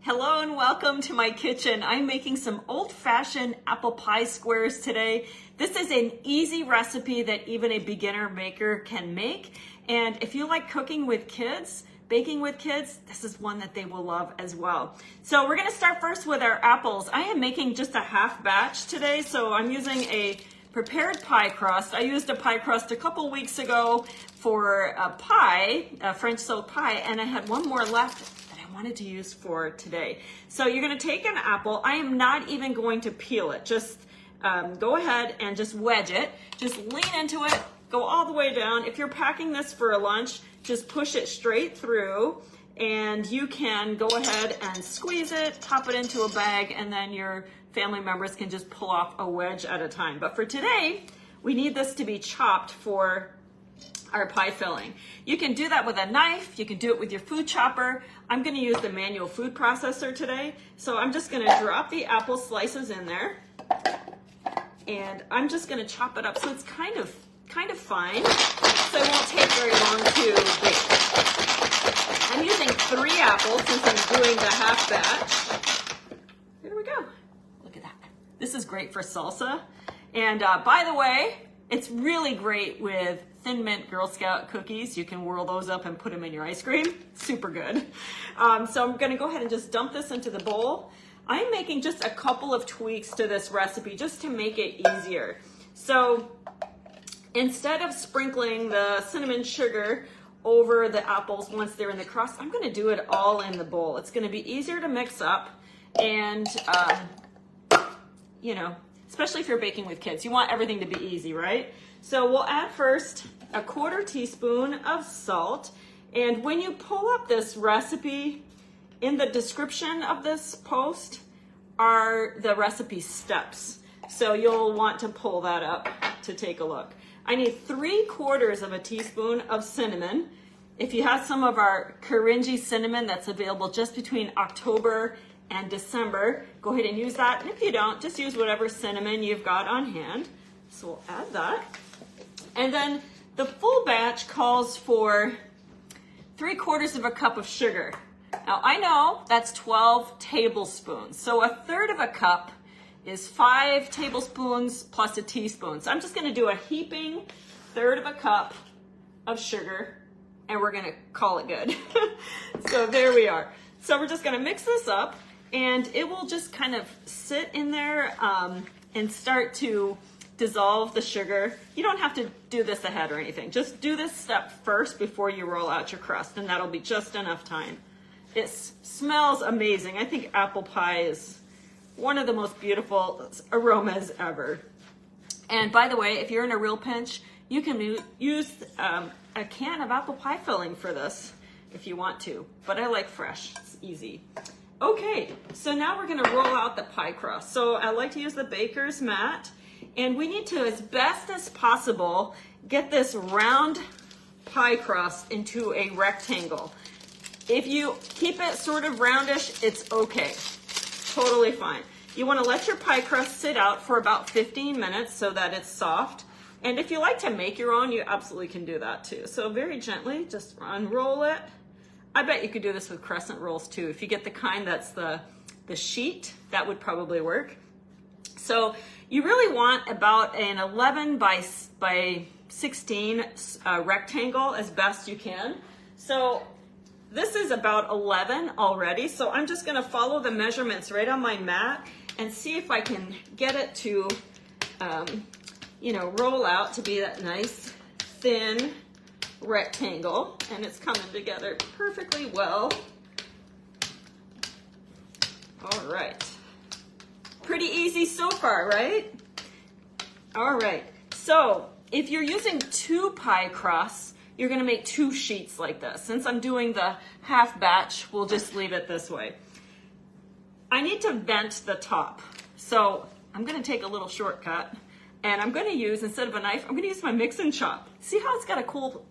Hello and welcome to my kitchen. I'm making some old-fashioned apple pie squares today. This is an easy recipe that even a beginner maker can make. And if you like cooking with kids, baking with kids, this is one that they will love as well. So we're gonna start first with our apples. I am making just a half batch today, so I'm using a prepared pie crust. I used a pie crust a couple weeks ago for a pie, a French soaked pie, and I had one more left wanted to use for today. So you're going to take an apple. I am not even going to peel it. Just go ahead and just wedge it. Just lean into it. Go all the way down. If you're packing this for a lunch, just push it straight through, and you can go ahead and squeeze it, pop it into a bag, and then your family members can just pull off a wedge at a time. But for today, we need this to be chopped for our pie filling. You can do that with a knife, you can do it with your food chopper. I'm going to use the manual food processor today. So I'm just going to drop the apple slices in there, and I'm just going to chop it up so it's kind of fine, so it won't take very long to bake. I'm using 3 apples since I'm doing the half batch. There we go. Look at that. This is great for salsa. And by the way, it's really great with Thin Mint Girl Scout cookies. You can whirl those up and put them in your ice cream. Super good. So I'm going to go ahead and just dump this into the bowl. I'm making just a couple of tweaks to this recipe just to make it easier. So instead of sprinkling the cinnamon sugar over the apples once they're in the crust, I'm going to do it all in the bowl. It's going to be easier to mix up, and you know, especially if you're baking with kids, you want everything to be easy, right? So we'll add first a 1/4 teaspoon of salt. And when you pull up this recipe, in the description of this post are the recipe steps. So you'll want to pull that up to take a look. I need 3/4 of a teaspoon of cinnamon. If you have some of our Karinji cinnamon that's available just between October and December, go ahead and use that. And if you don't, just use whatever cinnamon you've got on hand. So we'll add that. And then the full batch calls for 3/4 of a cup of sugar. Now I know that's 12 tablespoons. So 1/3 of a cup is 5 tablespoons plus a teaspoon. So I'm just gonna do a heaping 1/3 of a cup of sugar, and we're gonna call it good. So there we are. So we're just gonna mix this up, and it will just kind of sit in there and start to dissolve the sugar. You don't have to do this ahead or anything. Just do this step first before you roll out your crust, and that'll be just enough time. It smells amazing. I think apple pie is one of the most beautiful aromas ever. And by the way, if you're in a real pinch, you can use a can of apple pie filling for this if you want to, but I like fresh. It's easy. Okay, so now we're gonna roll out the pie crust. So I like to use the baker's mat, and we need to, as best as possible, get this round pie crust into a rectangle. If you keep it sort of roundish, it's okay, totally fine. You wanna let your pie crust sit out for about 15 minutes so that it's soft. And if you like to make your own, you absolutely can do that too. So very gently, just unroll it. I bet you could do this with crescent rolls too. If you get the kind that's the sheet, that would probably work. So you really want about an 11 by 16 rectangle as best you can. So this is about 11 already. So I'm just gonna follow the measurements right on my mat and see if I can get it to, you know, roll out to be that nice, thin rectangle, and it's coming together perfectly well. All right. Pretty easy so far, right? All right. So if you're using 2 pie crusts, you're gonna make 2 sheets like this. Since I'm doing the half batch, we'll just leave it this way. I need to vent the top. So I'm gonna take a little shortcut, and I'm gonna use, instead of a knife, I'm gonna use my mix and chop. See how it's got a cool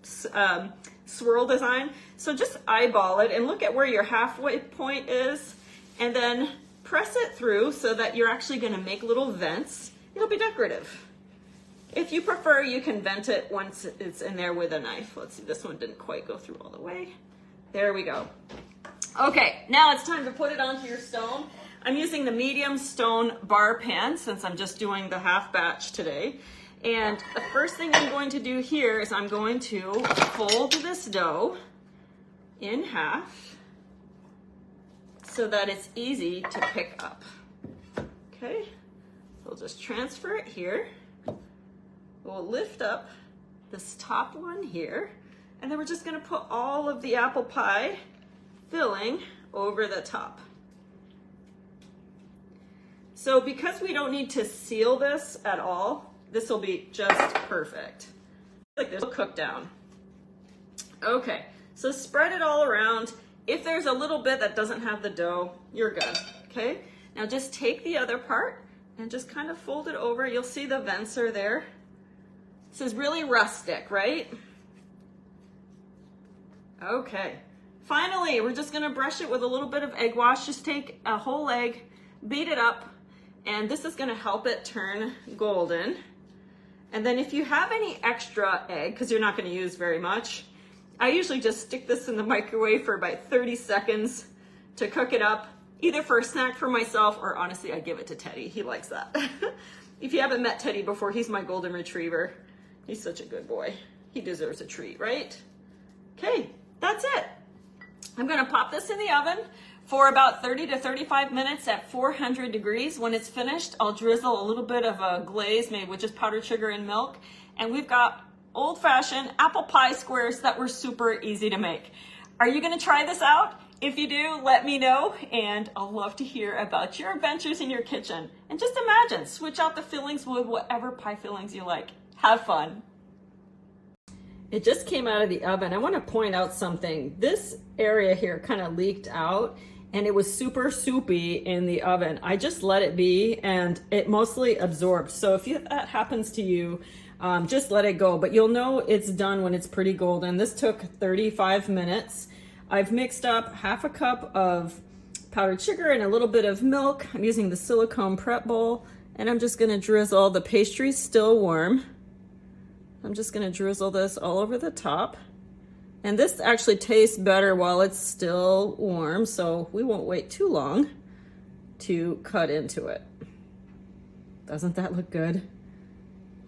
swirl design? So just eyeball it and look at where your halfway point is, and then press it through so that you're actually gonna make little vents. It'll be decorative. If you prefer, you can vent it once it's in there with a knife. Let's see, this one didn't quite go through all the way. There we go. Okay, now it's time to put it onto your stone. I'm using the medium stone bar pan since I'm just doing the half batch today. And the first thing I'm going to do here is I'm going to fold this dough in half so that it's easy to pick up. Okay, so we'll just transfer it here. We'll lift up this top one here, and then we're just gonna put all of the apple pie filling over the top. So because we don't need to seal this at all, this will be just perfect. Like this will cook down. Okay, so spread it all around. If there's a little bit that doesn't have the dough, you're good, okay? Now just take the other part and just kind of fold it over. You'll see the vents are there. This is really rustic, right? Okay. Finally, we're just gonna brush it with a little bit of egg wash. Just take a whole egg, beat it up, and this is gonna help it turn golden. And then if you have any extra egg, because you're not gonna use very much, I usually just stick this in the microwave for about 30 seconds to cook it up, either for a snack for myself, or honestly, I give it to Teddy. He likes that. If you haven't met Teddy before, he's my golden retriever. He's such a good boy. He deserves a treat, right? Okay, that's it. I'm gonna pop this in the oven for about 30 to 35 minutes at 400 degrees. When it's finished, I'll drizzle a little bit of a glaze made with just powdered sugar and milk. And we've got old-fashioned apple pie squares that were super easy to make. Are you gonna try this out? If you do, let me know, and I'll love to hear about your adventures in your kitchen. And just imagine, switch out the fillings with whatever pie fillings you like. Have fun. It just came out of the oven. I want to point out something. This area here kind of leaked out and it was super soupy in the oven. I just let it be and it mostly absorbed. So if that happens to you, just let it go. But you'll know it's done when it's pretty golden. This took 35 minutes. I've mixed up half a cup of powdered sugar and a little bit of milk. I'm using the silicone prep bowl and I'm just going to drizzle. The pastry's still warm. I'm just gonna drizzle this all over the top. And this actually tastes better while it's still warm, so we won't wait too long to cut into it. Doesn't that look good?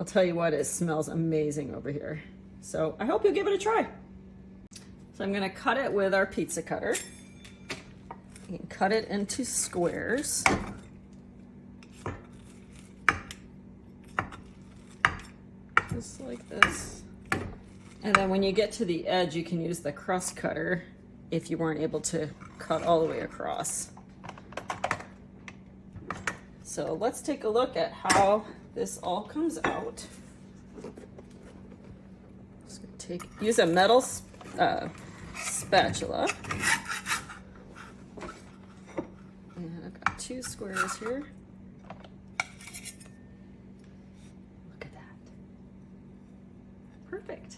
I'll tell you what, it smells amazing over here. So I hope you'll give it a try. So I'm gonna cut it with our pizza cutter. You can cut it into squares. Just like this. And then when you get to the edge, you can use the crust cutter if you weren't able to cut all the way across. So let's take a look at how this all comes out. Just gonna use a metal spatula. And I've got 2 squares here. Perfect.